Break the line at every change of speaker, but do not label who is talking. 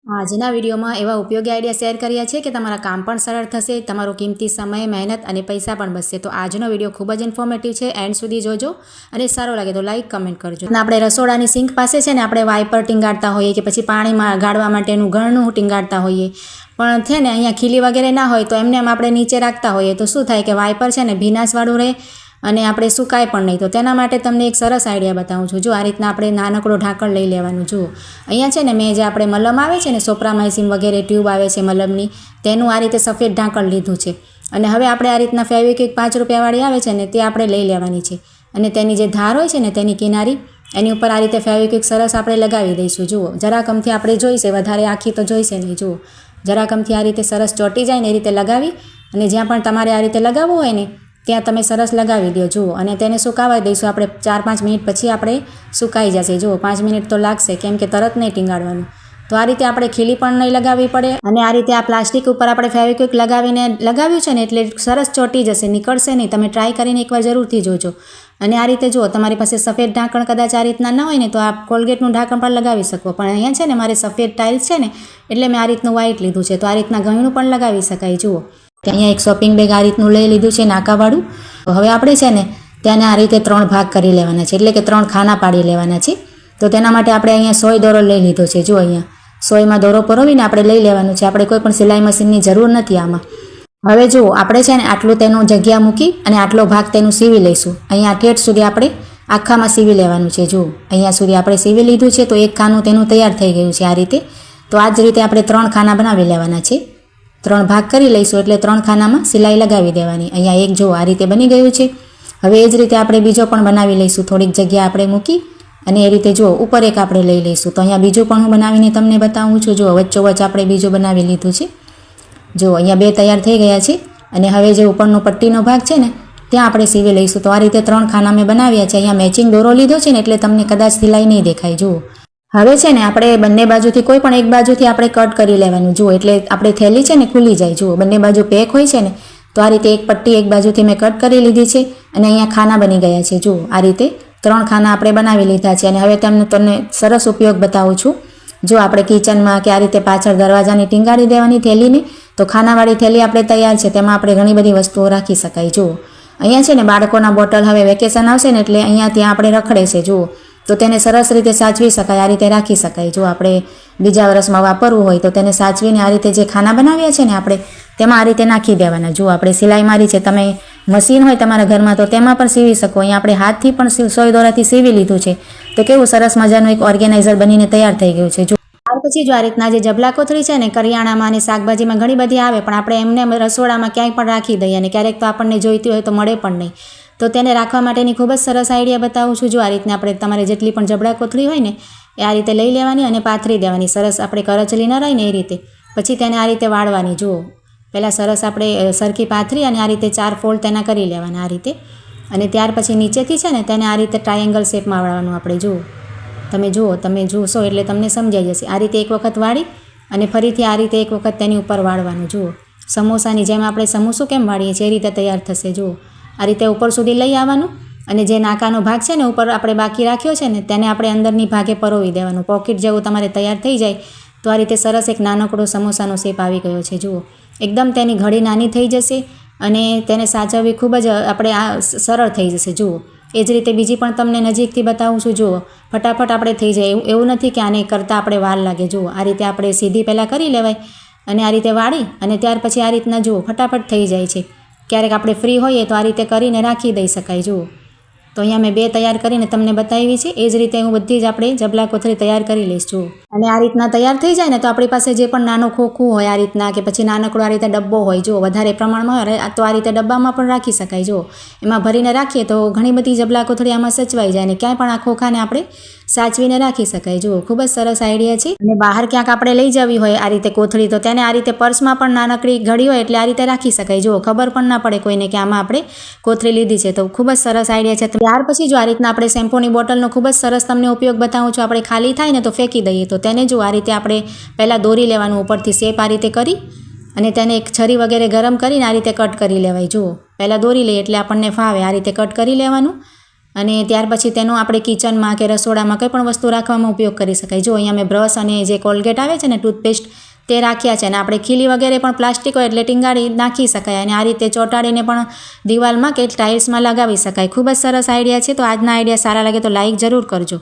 આજના વિડીયોમાં એવા ઉપયોગી આઈડિયા શેર કર્યા છે કે તમારા કામ પણ સરળ થશે, તમારો કિંમતી સમય, મહેનત અને પૈસા પણ બચશે। તો આજનો વિડીયો ખૂબ જ ઇન્ફોર્મેટિવ છે, એન્ડ સુધી જોજો અને સારો લાગે તો લાઈક કમેન્ટ કરજો। આપણે રસોડાની સિંક પાસે છે ને આપણે વાઇપર ટીંગાડતા હોઈએ કે પછી પાણીમાં ગાળવા માટેનું ગળનું ટીંગાડતા હોઈએ, પણ છે ને અહીંયા ખીલી વગેરે ના હોય તો એમને આપણે નીચે રાખતા હોઈએ તો શું થાય કે વાઇપર છે ને ભીનાશવાળું રહે અને આપણે સુકાય પણ નહીં। તો તેના માટે તમને એક સરસ આઈડિયા બતાવું છું। જો આ રીતના આપણે નાનકડો ઢાંકણ લઈ લેવાનું। જુઓ અહીંયા છે ને મેં જે આપણે મલમ આવે છે ને સોપ્રામાઇસિન વગેરે ટ્યુબ આવે છે મલમની, તેનું આ રીતે સફેદ ઢાંકણ લીધું છે અને હવે આપણે આ રીતના ફેવિક્વિક 5 રૂપિયાવાળી આવે છે ને તે આપણે લઈ લેવાની છે અને તેની જે ધાર હોય છે ને તેની કિનારી એની ઉપર આ રીતે ફેવિક્વિક સરસ આપણે લગાવી દઈશું। જુઓ જરાકમથી આપણે જોઈશે, વધારે આખી તો જોઈશે નહીં। જુઓ જરાકમથી આ રીતે સરસ ચોંટી જાય ને એ રીતે લગાવી અને જ્યાં પણ તમારે આ રીતે લગાવવું હોય ને ત્યાં તમે સરસ લગાવી દો। જુઓ અને તેને સુકાવા દઈશું આપણે 4-5 મિનિટ પછી આપણે સુકાઈ જશે। જુઓ 5 મિનિટ તો લાગશે કેમ કે તરત નહીં ટીંગાડવાનું। તો આ રીતે આપણે ખીલી પણ નહીં લગાવવી પડે અને આ રીતે આ પ્લાસ્ટિક ઉપર આપણે ફેવિક્વિક લગાવ્યું છે ને એટલે સરસ ચોંટી જશે, નીકળશે નહીં। તમે ટ્રાય કરીને એકવાર જરૂરથી જોજો। અને આ રીતે જુઓ તમારી પાસે સફેદ ઢાંકણ કદાચ આ રીતના ન હોય ને તો આ કોલગેટનું ઢાંકણ પણ લગાવી શકો, પણ અહીંયા છે ને મારે સફેદ ટાઇલ્સ છે ને એટલે મેં આ રીતનું વ્હાઇટ લીધું છે। તો આ રીતના ગયણું પણ લગાવી શકાય। જુઓ અહીંયા એક શોપિંગ બેગ આ રીતનું લઈ લીધું છે નાકાવાળું। તો હવે આપણે છે ને તેને આ રીતે 3 ભાગ કરી લેવાના છે, એટલે કે 3 ખાના પાડી લેવાના છે। તો તેના માટે આપણે અહીંયા સોય દોરો લઈ લીધો છે। જો અહીંયા સોયમાં દોરો પરોવીને આપણે લઈ લેવાનું છે, આપણે કોઈ પણ સિલાઈ મશીનની જરૂર નથી આમાં। હવે જુઓ આપણે છે ને આટલું તેનું જગ્યા મૂકી અને આટલો ભાગ તેનું સીવી લઈશું। અહીંયા ઠેઠ સુધી આપણે આખામાં સીવી લેવાનું છે। જુઓ અહીંયા સુધી આપણે સીવી લીધું છે, તો એક ખાનું તેનું તૈયાર થઈ ગયું છે આ રીતે। તો આ જ રીતે આપણે 3 ખાના બનાવી લેવાના છે, 3 ભાગ કરી લઈશું એટલે 3 ખાનામાં સિલાઈ લગાવી દેવાની। અહીંયા એક જો આ રીતે બની ગયું છે। હવે એ જ રીતે આપણે બીજો પણ બનાવી લઈશું, થોડીક જગ્યા આપણે મૂકી અને એ રીતે જો ઉપર એક આપણે લઈ લઈશું। તો અહીંયા બીજું પણ હું બનાવીને તમને બતાવું છું। જો વચ્ચોવચ્ચ આપણે બીજું બનાવી લીધું છે। જો અહીંયા 2 તૈયાર થઈ ગયા છે અને હવે જે ઉપરનો પટ્ટીનો ભાગ છે ને ત્યાં આપણે સીવી લઈશું। તો આ રીતે 3 ખાના મેં બનાવ્યા છે। અહીંયા મેચિંગ દોરો લીધો છે ને એટલે તમને કદાચ સિલાઈ નહીં દેખાય। જુઓ હવે છે ને આપણે બંને બાજુથી કોઈ પણ એક બાજુથી આપણે કટ કરી લેવાનું। જુઓ એટલે આપણે થેલી છે ને ખુલી જાય। જુઓ બંને બાજુ પેક હોય છે ને તો આ રીતે એક પટ્ટી એક બાજુથી મેં કટ કરી લીધી છે અને અહીંયા ખાના બની ગયા છે। જુઓ આ રીતે 3 ખાના આપણે બનાવી લીધા છે અને હવે તમને સરસ ઉપયોગ બતાવું છું। જો આપણે કિચનમાં કે આ રીતે પાછળ દરવાજાની ટીંગાડી દેવાની થેલીને તો ખાનાવાળી થેલી આપણે તૈયાર છે, તેમાં આપણે ઘણી બધી વસ્તુઓ રાખી શકાય। જુઓ અહીંયા છે ને બાળકોના બોટલ હવે વેકેશન આવશે ને એટલે અહીંયા ત્યાં આપણે રખડે છે। જુઓ તો તેને સરસ રીતે સાચવી શકાય, આ રીતે રાખી શકાય। જો આપણે બીજા વર્ષમાં વાપરવું હોય તો તેને સાચવીને આ રીતે જે ખાના બનાવ્યા છે ને આપણે તેમાં આ રીતે નાખી દેવાના। જો આપણે સિલાઈ મારી છે, તમે મશીન હોય તમારા ઘરમાં તો તેમાં પણ સીવી શકો। અહીંયા આપણે હાથથી પણ સોય દોરાથી સીવી લીધું છે, તો કેવું સરસ મજાનું એક ઓર્ગેનાઇઝર બનીને તૈયાર થઈ ગયું છે। જો ત્યાર પછી જો આ રીતના જે જબલા કોથળી છે ને કરિયાણામાં અને શાકભાજીમાં ઘણી બધી આવે, પણ આપણે એમને રસોડામાં ક્યાંય પણ રાખી દઈએ અને ક્યારેક તો આપણને જોઈતી હોય તો મળે પણ નહીં, તો તેને રાખવા માટેની ખૂબ જ સરસ આઈડિયા બતાવું છું। જો આ રીતના આપણે તમારે જેટલી પણ જબડા કોથળી હોય ને એ આ રીતે લઈ લેવાની અને પાથરી દેવાની, સરસ આપણે કરચલી ન રહી ને એ રીતે। પછી તેને આ રીતે વાળવાની। જુઓ પહેલાં સરસ આપણે સરખી પાથરી અને આ રીતે 4 ફોલ્ડ તેના કરી લેવાના આ રીતે, અને ત્યાર પછી નીચેથી છે ને તેને આ રીતે ટ્રાયેંગલ શેપમાં વાળવાનું આપણે। જુઓ તમે જોશો એટલે તમને સમજાઈ જશે। આ રીતે એક વખત વાળી અને ફરીથી આ રીતે એક વખત તેની ઉપર વાળવાનું। જુઓ સમોસાની જેમ આપણે સમોસું કેમ વાળીએ છીએ એ રીતે તૈયાર થશે। જુઓ આ રીતે ઉપર સુધી લઈ આવવાનું અને જે નાકાનો ભાગ છે ને ઉપર આપણે બાકી રાખ્યો છે ને તેને આપણે અંદરની ભાગે પરોવી દેવાનું। પોકેટ જેવું તમારે તૈયાર થઈ જાય તો આ રીતે સરસ એક નાનકડો સમોસાનો શેપ આવી ગયો છે। જુઓ એકદમ તેની ઘડી નાની થઈ જશે અને તેને સાચવવી ખૂબ જ આપણે આ સરળ થઈ જશે। જુઓ એ જ રીતે બીજી પણ તમને નજીકથી બતાવું છું। જુઓ ફટાફટ આપણે થઈ જાય, એવું નથી કે આને કરતાં આપણે વાર લાગે। જુઓ આ રીતે આપણે સીધી પહેલાં કરી લેવાય અને આ રીતે વાળી અને ત્યાર પછી આ રીતના જુઓ ફટાફટ થઈ જાય છે। ક્યારેક આપણે ફ્રી હોઈએ તો આ રીતે કરીને રાખી દઈ શકાય। જુઓ તો અહીંયા મેં 2 તૈયાર કરીને તમને બતાવી છે, એ જ રીતે હું બધી જ આપણે જબલા કોથળી તૈયાર કરી લઈશ। જુઓ અને આ રીતના તૈયાર થઈ જાય ને તો આપણી પાસે જે પણ નાનો ખોખું હોય આ રીતના કે પછી નાનકડો આ રીતે ડબ્બો હોય, જો વધારે પ્રમાણમાં હોય તો આ રીતે ડબ્બામાં પણ રાખી શકાય। જુઓ એમાં ભરીને રાખીએ તો ઘણી બધી જબલા કોથળી આમાં સચવાઈ જાય ને ક્યાંય પણ આ ખોખાને આપણે સાચવીને રાખી શકાય। જુઓ ખૂબ જ સરસ આઈડિયા છે। અને બહાર ક્યાંક આપણે લઈ જવી હોય આ રીતે કોથળી તો તેને આ રીતે પર્સમાં પણ નાનકડી ઘડી હોય એટલે આ રીતે રાખી શકાય। જુઓ ખબર પણ ના પડે કોઈને કે આમાં આપણે કોથળી લીધી છે, તો ખૂબ જ સરસ આઈડિયા છે। ત્યાર પછી જો આ રીતના આપણે શેમ્પૂની બોટલનો ખૂબ જ સરસ તમને ઉપયોગ બતાવું છું। આપણે ખાલી થાય ને તો ફેંકી દઈએ, તો તેને જો આ રીતે આપણે પહેલાં દોરી લેવાનું ઉપરથી શેપ આ રીતે કરી અને તેને એક છરી વગેરે ગરમ કરીને આ રીતે કટ કરી લેવાય। જુઓ પહેલાં દોરી લઈએ એટલે આપણને ફાવે, આ રીતે કટ કરી લેવાનું અને ત્યાર પછી તેનો આપણે કિચનમાં કે રસોડામાં કંઈ પણ વસ્તુ રાખવામાં ઉપયોગ કરી શકાય. જો અહીંયા મેં બ્રશ અને જે કોલગેટ આવે છે ને ટૂથપેસ્ટ તે રાખ્યા છે. અને આપણે ખીલી વગેરે પણ પ્લાસ્ટિક હોય એટલે ટીંગાડી નાખી શકાય અને આ રીતે ચોંટાડીને પણ દિવાલમાં કે ટાઇલ્સમાં લગાવી શકાય. ખૂબ જ સરસ આઈડિયા છે. તો આજના આઈડિયા સારા લાગે તો લાઇક જરૂર કરજો.